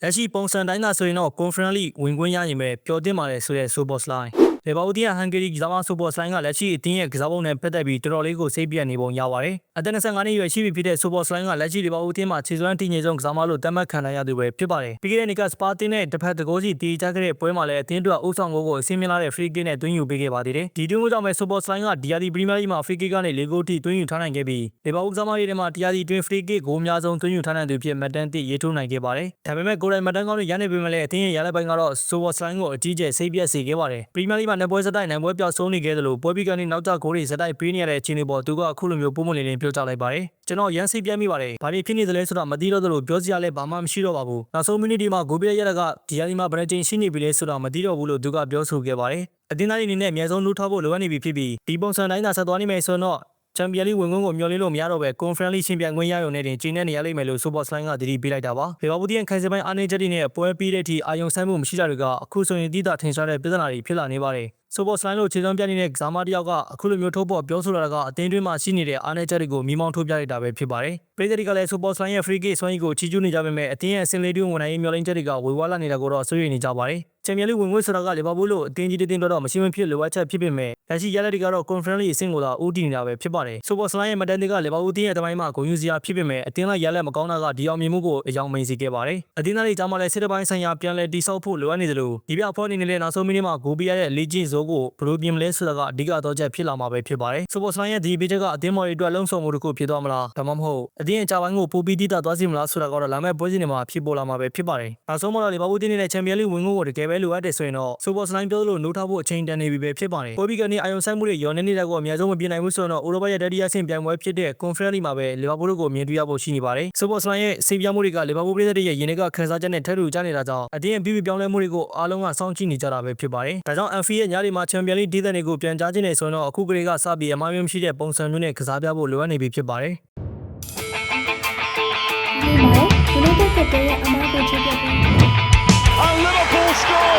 လက်ရှိပုံစံတိုင်းသာဆိုရင်တော့ Conference League ဝင်ခွင့်ရရင်ပဲပျော်သင့်ပါတယ်ဆိုတဲ့ Szoboszlai လေဘာဝတီးဟန်ဂေရီကစားမ Szoboszlai ကလက်ရှိအသင်းရဲ့ကစားပုံနဲ့ပတ်သက်ပြီးတော်တော်လေးကိုစိတ်ပြတ်နေပုံရပါတယ်။အသက်25နှစ်အရွယ်ရှိပြီဖြစ်တဲ့ Szoboszlai ကလက်ရှိလေဘာဝတီးမှာခြေစွမ်းတည်ငြိမ်ဆုံးကစားမလို့သတ်မှတ်ခံရသူပဲဖြစ်ပါတယ်။ပြီးခဲ့တဲ့နှစ်ကစပါတင်နဲ့တစ်ဖက်တကောစီတီးကြခဲ့တဲ့ပွဲမှာလည်းအသင်းအတွက်အုပ်ဆောင်ကိုအဆင့်မြင့်လာတဲ့ free kick နဲ့သွင်းယူပေးခဲ့ပါသေးတယ်။ဒီတွင်းကိုကြောင့်ပဲ Szoboszlai ကဒီယာဒီ Premier League မှာ free kick ကနေ၄ဂိုးထိသွင်းယူထားနိုင်ခဲ့ပြီးလေဘာဝကစားမတွေထဲမှာဒီယာဒီတွင်း free kick ဂိုးအများဆုံးသွင်းယူထားနိုင်သူဖြစ်မှတ်တမ်းသစ်ရေးထိုးနိုင်ခဲ့ပါတယ်။ဒါပေမဲ့ကိုယ်တိုင်မှတ်တမ်းကောင်းတွေရနေပေမဲ့လည်းအသင်းရဲ့ရလဒ်ပိုင်းကတော့ Szoboszlai ကိုအကြီးကျယ်စိတ်ပြတ်စေခဲ့ပါတယ်။ Premier League မှာနှစ်ပွဲစတိုက်နိုင်ပွဲပြောက်ဆုံးနေခဲ့တယ်လို့ပွဲပြီးကနေနောက်ကျဂိုးတွေစတိုက်ပေးနေရတဲ့အခြေအနေပေါ်သူကအခုလိုမျိုးပုံမှန်လေးပြောကြားလိုက်ပါတယ်။ကျွန်တော်ရမ်းစိတ်ပြတ်မိပါတယ်။ဘာတွေဖြစ်နေသလဲဆိုတာမသိတော့သလိုပြောစရာလည်းဘာမှမရှိတော့ပါဘူး။နောက်ဆုံးမိနစ်ဒီမှာဂိုးပြရတဲ့ကဒီယာဒီမှာဘယ်နှချိန်ရှိနေပြီလဲဆိုတာမသိတော့ဘူးလို့သူကပြောဆိုခဲ့ပါတယ်။အသင်းသားတွေအနေနဲ့အများဆုံးလူထောက်ဖို့လိုအပ်နေပြီဖြစ်ပြီးဒီပုံစံတိုင်းသာဆက်သွားနေမယ်ဆိုတော့ Champions League ဝင်ခွင့်ကိုမျှော်လင့်လို့မရတော့ပဲ Conference League ရှင်ပြိုင်ခွင့်ရရုံနဲ့တင်ကျင်းနေရလိမ့်မယ်လို့ Szoboszlai ကသတိပေးလိုက်တာပါ။လေဘာဝတီးရဲ့ခိုင်စပိုင်းအားနည်းချက်တွေနဲ့ပွဲပြီးတဲ့အထိအာရုံစိုက်မှုမရှိတာတွေကအခုဆိုရင်တိကျထင်ရှားတဲ့ပြဿနာတွေဖြစ်လာနေပါတယ်။ Szoboszlai လို့ခြေစွမ်းပြနေတဲ့ကစားမတစ်ယောက်ကအခုလိုမျိုးထုတ်ပေါ်ပြောဆိုလာတာကအသင်းတွင်းမှာရှိနေတဲ့အားနည်းချက်တွေကိုမိမောင်းထုတ်ပြလိုက်တာပဲဖြစ်ပါတယ်။ပြည်သူတွေကလည်း Szoboszlai ရဲ့ free kick စွမ်းရည်ကိုချီးကျူးနေကြပေမဲ့အသင်းရဲ့အဆင့်လေးတွင်းဝင်နိုင်ရေးမျှော်လင့်ချက်တွေကဝေဝါးလာနေတာကိုတော့စိုးရိမ်နေကြပါတယ်။ Champions League ဝင်ခွင့်ဆိုတာကလီဗာပူးလို့အသင်းကြီးတစ်သင်းတော့မရှိမဖြစ်လိုအပ်ချက်ဖြစ်ပေမဲ့လက်ရှိရလဒ်တွေကတော့ Conference League အဆင့်ကိုသာဦးတည်နေတာပဲဖြစ်ပါတယ်။ Szoboszlai ရဲ့မတန်တွေကလီဗာပူးအသင်းရဲ့တမိုင်းမှာဂုဏ်ယူစရာဖြစ်ပေမဲ့အသင်းလိုက်ရလဒ်မကောင်းတာကဒီအောင်မြင်မှုကိုအယောင်မိန်စေခဲ့ပါတယ်။အသင်းသားတွေကြားမှာလည်းစစ်တပိုင်းဆိုင်ရာပြန်လည်တည်ဆောက်ဖို့လိုအပ်နေသလိုဒီပြအဖွဲ့အနေနဲ့လည်းနောက်ဆုံးမိနစ်မှာဂိုးပေးရတဲ့လေ့ကျင့်ဇိုးကိုဘယ်လိုပြင်မလဲဆိုတာကအဓိကတော့ချက်ဖြစ်လာမှာပဲဖြစ်ပါတယ်။ Szoboszlai ရဲ့ဒီပေးချက်ကအသင်းမော်တွေအတွက်လုံးစုံမှုတစ်ခုဖြစ်သွားမလားဒါမှမဟုတ်အသင်းအကြပိုင်းကိုပိုပြီးတည်တာသွားစီမလားဆိုတာကတော့လာမယ့်ပွဲစဉ်တွေမှာဖြစ်ပေါ်လာမှာပဲဖြစ်ပါတယ်။နောက်ဆုံးမှာတော့လီဗာပူးအသင်းနဲ့ Champions League ဝင်ခွင့်ကိုတကယ်ပဲလိုအပ်တယ်ဆိုရင်တော့ Szoboszlai ပြောလို့နိုးထားဖို့အချိန်တန်နေပြီပဲဖြစ်ပါတယ်။ပွဲပြီးကနေအာရုံစိုက်မှုတွေရောနေနေတာကိုအများဆုံးမပြင်နိုင်ဘူးဆိုတော့ဥရောပရဲ့တတိယဆင့်ပြိုင်ပွဲဖြစ်တဲ့ Conference League မှာပဲလီဗာပူးတို့ကိုမြင်တွေ့ရဖို့ရှိနေပါတယ်။ Szoboszlai ရဲ့စိတ်ပြမှုတွေကလီဗာပူးပြည်သက်ရဲ့ယင်းတွေကခန်းစားချက်နဲ့ထပ်တူကျနေတာကြောင့်အသင်းရဲ့ပြောင်းလဲမှုတွေကိုအားလုံးကစောင့်ကြည့်နေကြတာပဲဖြစ်ပါတယ်။ဒါကြောင့် Anfield ရဲ့ညတွေမှာ Champions League ဒေသတွေကိုပြန်ကြားခြင်းနေဆိုတော့အခုကလေးကစပြီးအမှားမျိုးမရှိတဲ့ပုံစံမျိုးနဲ့ကစားပြဖို့လိုအပ်နေပြီဖြစ်ပါတယ်။ ဒီမှာဒီလိုတက်တဲ့ရဲ့အမှားကိုချပြပေး And Liverpool score!